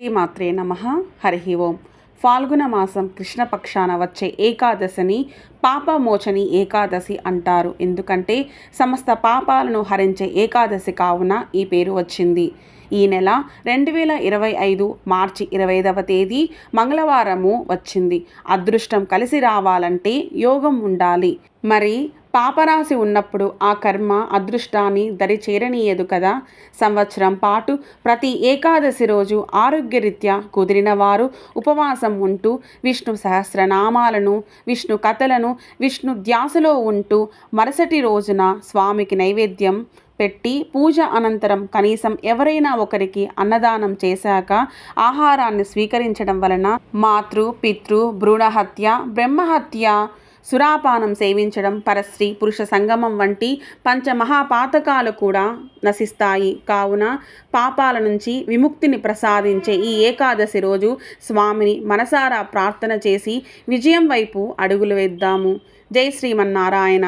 శ్రీమాత్రే నమః. హరి ఓం. ఫాల్గుణ మాసం కృష్ణపక్షాన వచ్చే ఏకాదశిని పాపమోచని ఏకాదశి అంటారు. ఎందుకంటే సమస్త పాపాలను హరించే ఏకాదశి కావున ఈ పేరు వచ్చింది. ఈ నెల 2025 మార్చి 25వ తేదీ మంగళవారము వచ్చింది. అదృష్టం కలిసి రావాలంటే యోగం ఉండాలి. మరి పాపరాశి ఉన్నప్పుడు ఆ కర్మ అదృష్టాన్ని దరి చేరనీయదు కదా. సంవత్సరం పాటు ప్రతి ఏకాదశి రోజు ఆరోగ్యరీత్యా కుదిరిన వారు ఉపవాసం ఉంటూ విష్ణు సహస్రనామాలను, విష్ణు కథలను, విష్ణు ధ్యాసలో ఉంటూ మరుసటి రోజున స్వామికి నైవేద్యం పెట్టి పూజ అనంతరం కనీసం ఎవరైనా ఒకరికి అన్నదానం చేశాక ఆహారాన్ని స్వీకరించడం వలన మాతృ పితృ భ్రూణహత్య, బ్రహ్మహత్య, సురాపానం సేవించడం, పరస్త్రీ పురుష సంగమం వంటి పంచమహాపాతకాలు కూడా నశిస్తాయి. కావున పాపాల నుంచి విముక్తిని ప్రసాదించే ఈ ఏకాదశి రోజు స్వామిని మనసారా ప్రార్థన చేసి విజయం వైపు అడుగులు వేద్దాము. జై శ్రీమన్నారాయణ.